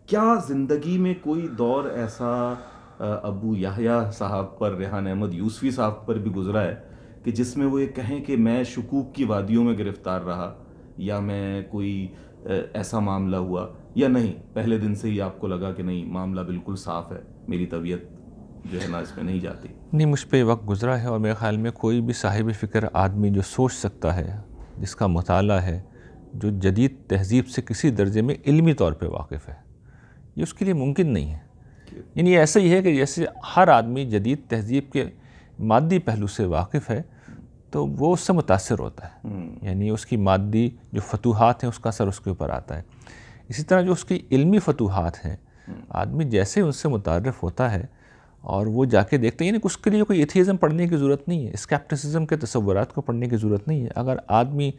क्या ज़िंदगी में कोई दौर ऐसा अबू याह्या साहब पर, रेहान अहमद यूसुफ़ी साहब पर भी गुज़रा है कि जिसमें वो ये कहें कि मैं शुकूक की वादियों में गिरफ़्तार रहा, या मैं कोई ऐसा मामला हुआ, या नहीं पहले दिन से ही आपको लगा कि नहीं मामला बिल्कुल साफ़ है, मेरी तबीयत जो है ना इसमें नहीं जाती? नहीं, मुझ पे वक्त गुज़रा है और मेरे ख़्याल में कोई भी साहिब फ़िक्र आदमी जो सोच सकता है, जिसका मुताला है, जो जदीद तहज़ीब से किसी दर्जे में इल्मी तौर पे वाकिफ़ है, ये उसके लिए मुमकिन नहीं है। यानी ये ऐसा ही है कि जैसे हर आदमी जदीद तहज़ीब के मादी पहलू से वाकिफ़ है तो वो उससे मुतासिर होता है, यानी उसकी मादी जो फतूहात हैं उसका असर उसके ऊपर आता है। इसी तरह जो उसकी इल्मी फतूहात हैं, आदमी जैसे उनसे मुतारफ़ होता है और वो जाके देखते हैं, यानी उसके लिए कोई एथिज़म पढ़ने की ज़रूरत नहीं है, स्केप्टिसिज्म के तसव्वुरात को पढ़ने की ज़रूरत नहीं है। अगर आदमी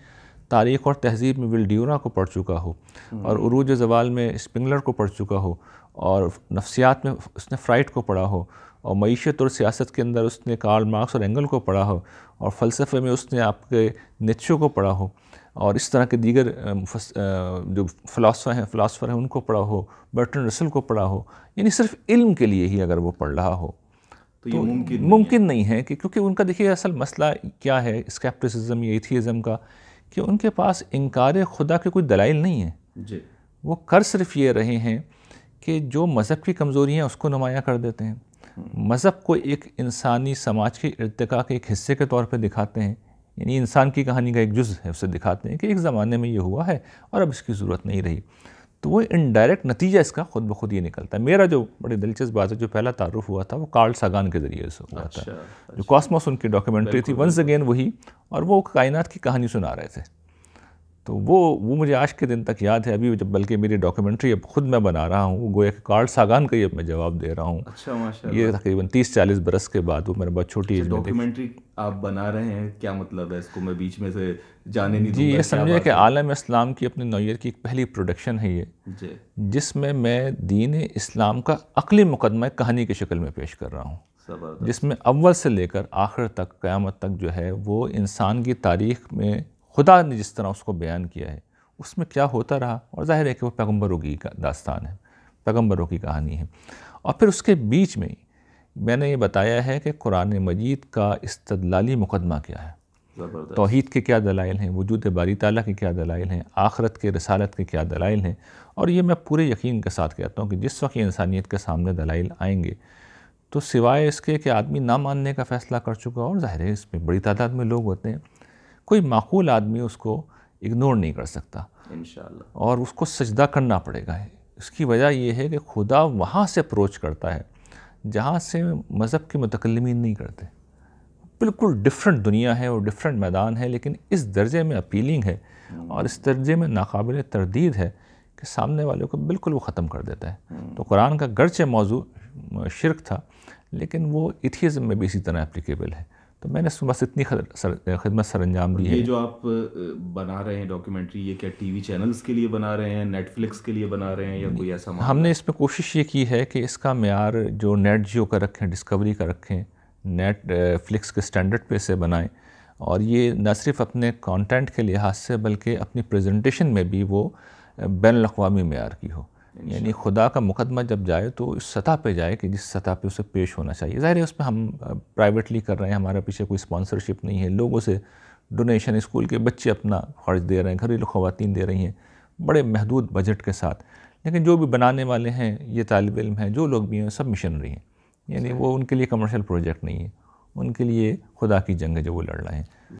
तारीख़ और तहज़ीब में विल ड्यूरा को पढ़ चुका हो और उरूज ज़वाल में स्पिंगलर को पढ़ चुका हो और नफ्सियात में उसने फ्राइड को पढ़ा हो और मईशत और सियासत के अंदर उसने कार्ल मार्क्स और एंगल को पढ़ा हो और फ़लसफ़े में उसने आपके नीत्शे को पढ़ा हो और इस तरह के दीगर जो फ़िलासफ़र हैं उनको पढ़ा हो, बर्ट्रैंड रसल को पढ़ा हो, यानी सिर्फ़ इल्म के लिए ही अगर वो पढ़ रहा हो तो ये मुमकिन नहीं है कि, क्योंकि उनका देखिए असल मसला क्या है स्केप्टिसिज्म या एथियज़म का, कि उनके पास इनकार खुदा के कोई दलाइल नहीं है जी। वो कर सिर्फ ये रहे हैं कि जो मज़हब की कमज़ोरियाँ हैं उसको नुमाया कर देते हैं, मज़हब को एक इंसानी समाज के इर्तिका के एक हिस्से के तौर पे दिखाते हैं, यानी इंसान की कहानी का एक जुज़ है उसे दिखाते हैं कि एक ज़माने में ये हुआ है और अब इसकी ज़रूरत नहीं रही। तो वो इनडायरेक्ट नतीजा इसका खुद ब खुद ये निकलता है। मेरा जो बड़ी दिलचस्प बात है, जो पहला तारुफ हुआ था वो कार्ल सागान के ज़रिए से हुआ था, जो कॉस्मोस उनकी डॉक्यूमेंट्री थी, वंस अगेन वही, और वो कायनात की कहानी सुना रहे थे। तो वो मुझे आज के दिन तक याद है, अभी जब बल्कि मेरी डॉक्यूमेंट्री अब खुद मैं बना रहा हूँ, वो गोया कि कार्ल सागान का ही अब मैं जवाब दे रहा हूँ। अच्छा, माशाल्लाह। ये तकरीबन 30-40 बरस के बाद, वो मेरा बहुत छोटी एज में। डॉक्यूमेंट्री आप बना रहे हैं, क्या मतलब है? इसको मैं बीच में से जाने नहीं जी, दूंगा। ये समझे कि आलम इस्लाम की अपनी नौयत की एक पहली प्रोडक्शन है ये, जिसमें मैं दीन इस्लाम का अक़ली मुकदमा कहानी की शक्ल में पेश कर रहा हूँ, जिसमें अव्वल से लेकर आखिर तक, क़यामत तक जो है वो इंसान की तारीख़ में खुदा ने जिस तरह उसको बयान किया है उसमें क्या होता रहा, और ज़ाहिर है कि वो पैगम्बरों की दास्तान है, पैगम्बरों की कहानी है। और फिर उसके बीच में मैंने ये बताया है कि कुरान मजीद का इस्तदलाली मुकदमा क्या है, तौहीद के क्या दलाइल हैं, वजूद बारी ताला के क्या दलाइल हैं, आखरत के रिसालत के क्या दलाइल हैं। और ये मैं पूरे यकीन के साथ कहता हूँ कि जिस वक्त इंसानियत के सामने दलाइल आएंगे तो सिवाय इसके कि आदमी ना मानने का फ़ैसला कर चुका, और ज़ाहिर है इसमें बड़ी तादाद में लोग होते हैं, कोई माकूल आदमी उसको इग्नोर नहीं कर सकता इंशाअल्लाह, और उसको सजदा करना पड़ेगा। इसकी वजह यह है कि खुदा वहाँ से अप्रोच करता है जहाँ से मज़हब के मुतकल्लिमीन नहीं करते। बिल्कुल डिफरेंट दुनिया है और डिफरेंट मैदान है, लेकिन इस दर्जे में अपीलिंग है और इस दर्जे में नाकाबिल तरदीद है कि सामने वाले को बिल्कुल वो ख़त्म कर देता है। तो कुरान का गर्चे मौजू शिरक था, लेकिन वो एथियज़म में भी इसी तरह एप्लीकेबल है। तो मैंने बस इतनी खिदमत सर अंजाम दी है। ये जो आप बना रहे हैं डॉक्यूमेंट्री, ये क्या टीवी चैनल्स के लिए बना रहे हैं, नेटफ्लिक्स के लिए बना रहे हैं, या कोई ऐसा मामला? हमने इसमें कोशिश ये की है कि इसका मेयार जो नेट जियो का रखें, डिस्कवरी का रखें, नेटफ्लिक्स के स्टैंडर्ड पे से बनाएं, और ये न सिर्फ अपने कंटेंट के लिहाज से बल्कि अपनी प्रेजेंटेशन में भी वो बैनुल-अक़वामी मेयार की हो। यानी खुदा का मुकदमा जब जाए तो इस सतह पे जाए कि जिस सतह पे उसे पेश होना चाहिए। ज़ाहिर है उसमें हम प्राइवेटली कर रहे हैं, हमारे पीछे कोई स्पॉन्सरशिप नहीं है, लोगों से डोनेशन, स्कूल के बच्चे अपना ख़र्च दे रहे हैं, घरेलू ख़वातीन दे रही हैं बड़े महदूद बजट के साथ, लेकिन जो भी बनाने वाले हैं ये तालिब इल्म हैं, जो लोग भी हैं सब मिशनरी हैं, यानी वो उनके लिए कमर्शियल प्रोजेक्ट नहीं है, उनके लिए खुदा की जंग है जो वो लड़ रहे हैं।